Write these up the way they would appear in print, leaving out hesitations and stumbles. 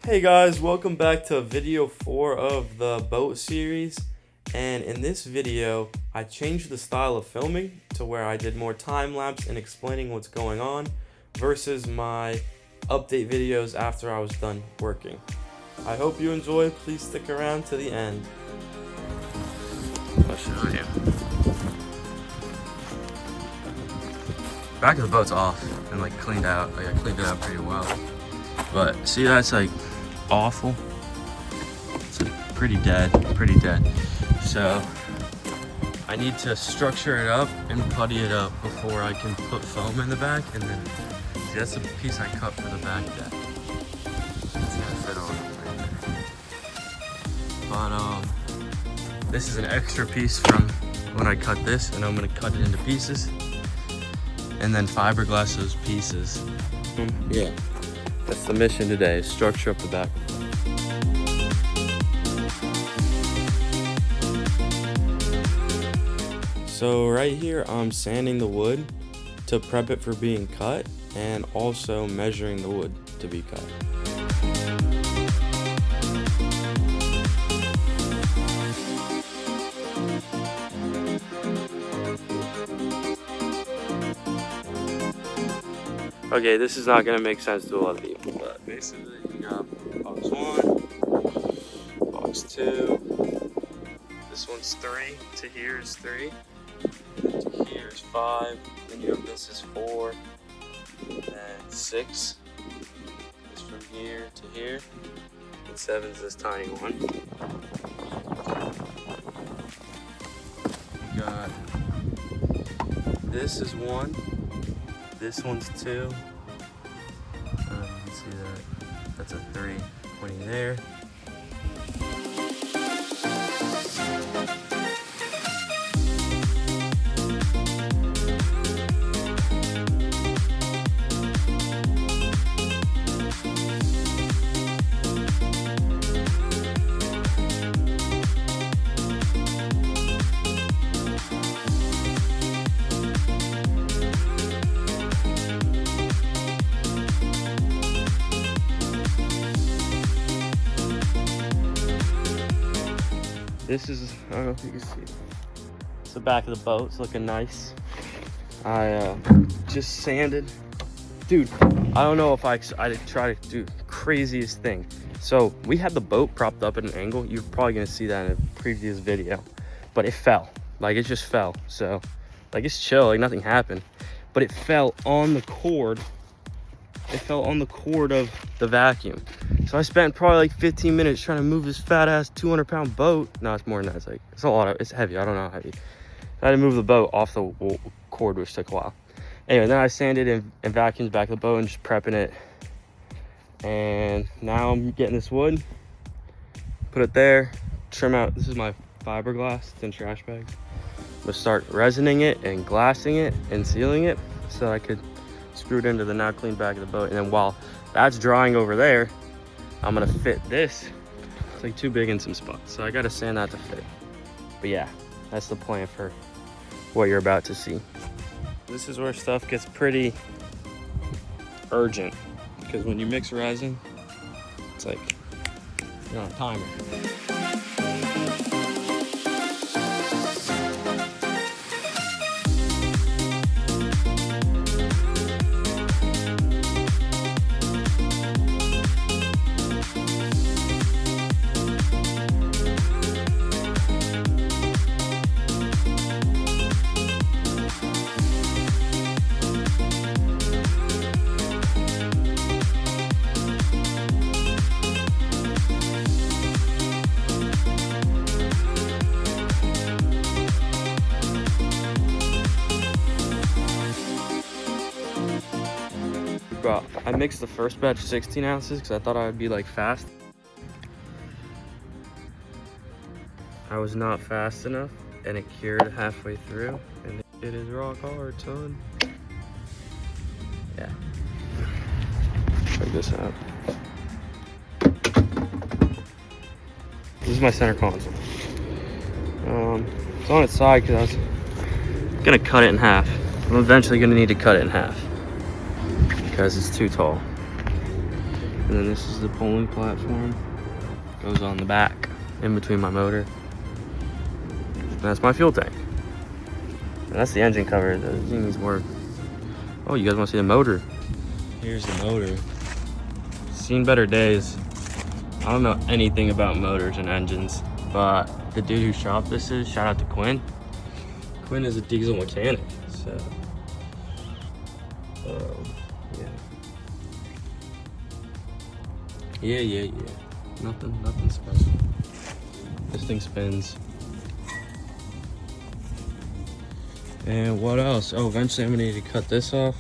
Hey guys, welcome back to video 4 of the boat series. And in this video, I changed the style of filming to where I did more time lapse and explaining what's going on versus my update videos after I was done working. I hope you enjoy. Please stick around to the end. I'll show you. Back of the boat's off and cleaned out. I cleaned it out pretty well. But see, that's awful. It's pretty dead. So I need to structure it up and putty it up before I can put foam in the back. And then see, that's the piece I cut for the back deck. It's gonna fit on right there. But this is an extra piece from when I cut this, and I'm gonna cut it into pieces and then fiberglass those pieces. Yeah. That's the mission today, is structure up the back. So right here, I'm sanding the wood to prep it for being cut and also measuring the wood to be cut. Okay, this is not gonna make sense to a lot of people, but basically you got box 1, box 2, this one's 3, to here is 3, to here is 5, then you have this is 4, and then 6 is from here to here, and 7 is this tiny one. You got, this is 1. This one's 2. You can see that. That's a 3 pointing there. This is, I don't know if you can see, it's the back of the boat. It's looking nice. I just sanded. Dude, I don't know if I try to do the craziest thing. So we had the boat propped up at an angle. You're probably gonna see that in a previous video, but it fell. It just fell. So it's chill, nothing happened, but it fell on the cord. It fell on the cord of the vacuum. So I spent probably 15 minutes trying to move this fat ass 200-pound boat. No, it's more than that. It's a lot of, it's heavy. I don't know how heavy. I had to move the boat off the cord, which took a while. Anyway, then I sanded and vacuumed back the boat and just prepping it. And now I'm getting this wood, put it there, trim out. This is my fiberglass. It's in trash bags. I'm gonna start resining it and glassing it and sealing it so I could screw it into the now clean back of the boat. And then while that's drying over there, I'm gonna fit this. It's too big in some spots, so I gotta sand that to fit. But yeah, that's the plan for what you're about to see. This is where stuff gets pretty urgent, because when you mix resin, it's you're on a timer. I mixed the first batch 16 ounces because I thought I would be fast. I was not fast enough and it cured halfway through, and it is rock hard, son. Yeah. Check this out. This is my center console. It's on its side because I was gonna cut it in half. I'm eventually gonna need to cut it in half because it's too tall. And then this is the pulling platform. Goes on the back, in between my motor. And that's my fuel tank. And that's the engine cover. The thing needs more. Oh, you guys want to see the motor? Here's the motor. Seen better days. I don't know anything about motors and engines, but the dude whose shop this is, shout out to Quinn. Quinn is a diesel mechanic, so yeah. Nothing special. This thing spins. And what else? Oh, eventually I'm gonna need to cut this off.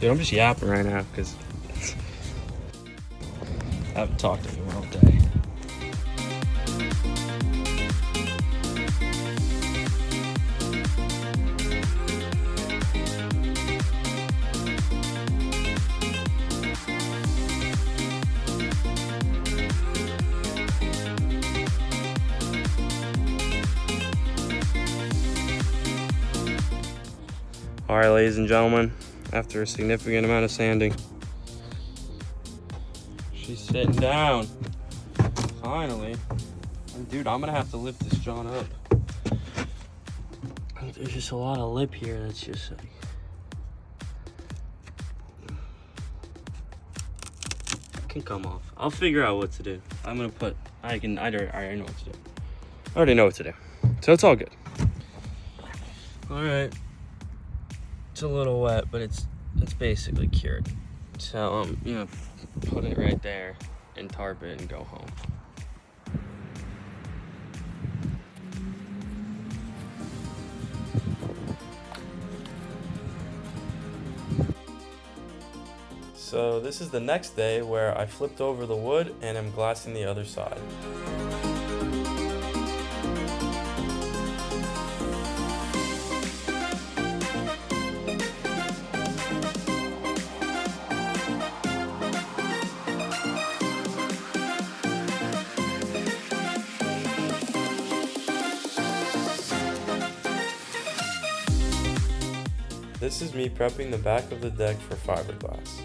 Dude, I'm just yapping right now because I haven't talked to anyone all day. All right, ladies and gentlemen, after a significant amount of sanding, she's sitting down, finally. And dude, I'm gonna have to lift this John up. There's just a lot of lip here that's just like, can come off. I'll figure out what to do. I'm gonna put, I already know what to do. I already know what to do. So it's all good. All right. It's a little wet, but it's basically cured. So I'm gonna put it right there and tarp it and go home. So this is the next day where I flipped over the wood and I'm glassing the other side. This is me prepping the back of the deck for fiberglass.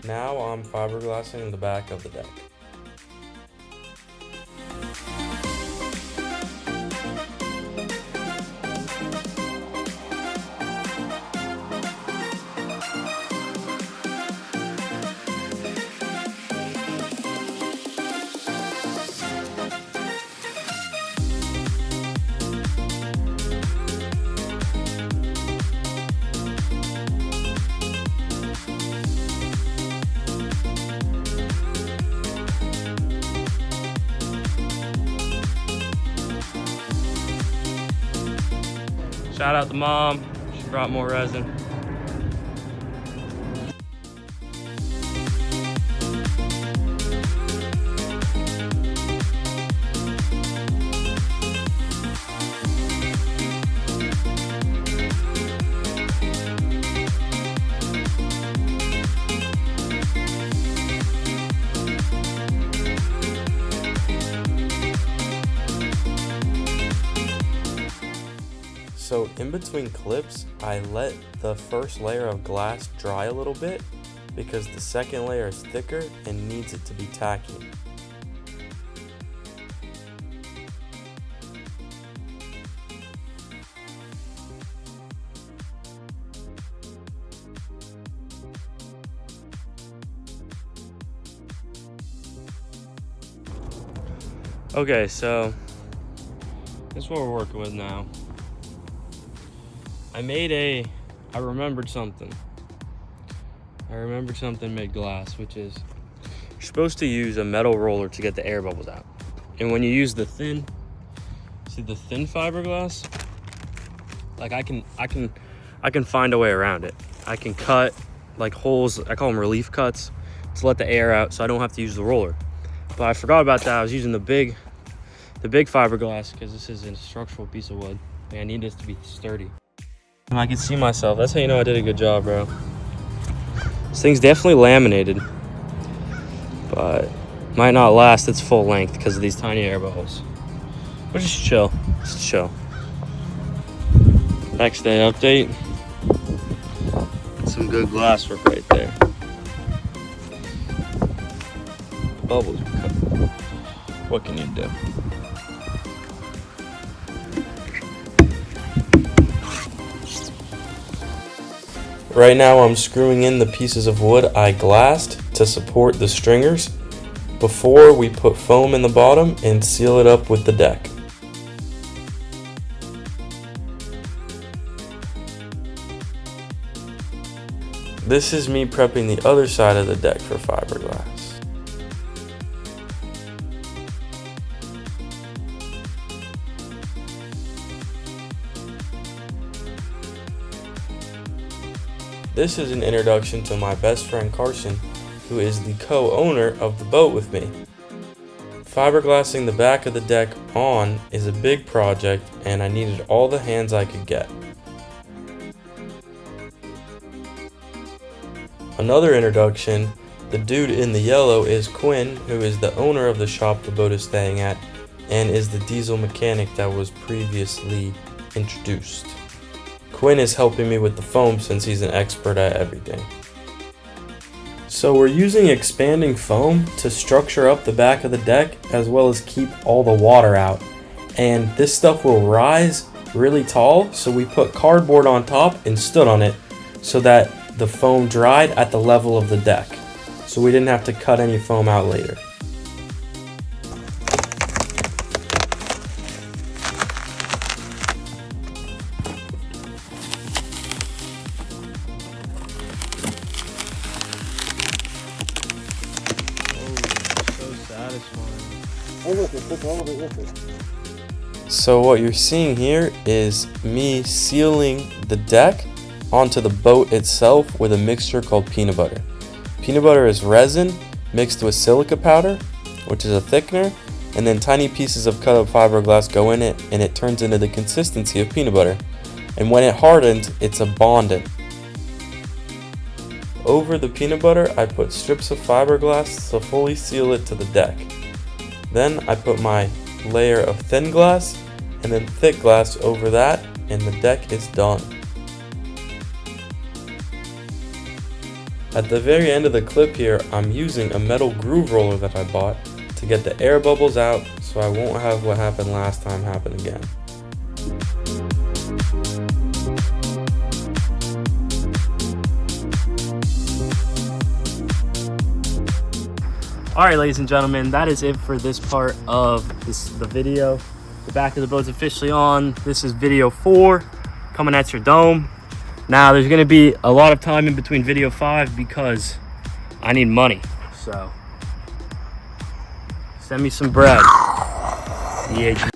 Now I'm fiberglassing the back of the deck. Shout out to Mom, she brought more resin. So in between clips, I let the first layer of glass dry a little bit because the second layer is thicker and needs it to be tacky. Okay, so that's what we're working with now. I remembered something. I remembered something mid-glass, which is you're supposed to use a metal roller to get the air bubbles out. And when you use the thin fiberglass, like I can find a way around it. I can cut like holes, I call them relief cuts, to let the air out so I don't have to use the roller. But I forgot about that. I was using the big fiberglass because this is a structural piece of wood. And I need this to be sturdy. And I can see myself. That's how you know I did a good job, bro. This thing's definitely laminated, but might not last its full length because of these tiny air bubbles. But just chill, just chill. Next day update. Some good glass work right there. Bubbles are cut. What can you do? Right now I'm screwing in the pieces of wood I glassed to support the stringers before we put foam in the bottom and seal it up with the deck. This is me prepping the other side of the deck for fiberglass. This is an introduction to my best friend Carson, who is the co-owner of the boat with me. Fiberglassing the back of the deck on is a big project and I needed all the hands I could get. Another introduction, the dude in the yellow is Quinn, who is the owner of the shop the boat is staying at and is the diesel mechanic that was previously introduced. Quinn is helping me with the foam since he's an expert at everything. So we're using expanding foam to structure up the back of the deck as well as keep all the water out. And this stuff will rise really tall, so we put cardboard on top and stood on it so that the foam dried at the level of the deck. So we didn't have to cut any foam out later. So what you're seeing here is me sealing the deck onto the boat itself with a mixture called peanut butter. Peanut butter is resin mixed with silica powder, which is a thickener, and then tiny pieces of cut up fiberglass go in it and it turns into the consistency of peanut butter. And when it hardens, it's a bondant. Over the peanut butter, I put strips of fiberglass to fully seal it to the deck. Then I put my layer of thin glass and then thick glass over that, and the deck is done. At the very end of the clip here, I'm using a metal groove roller that I bought to get the air bubbles out so I won't have what happened last time happen again. Alright, ladies and gentlemen, that is it for this part of the video. The back of the boat's officially on. This is video 4 coming at your dome. Now there's going to be a lot of time in between video 5 because I need money. So send me some bread. Yeah.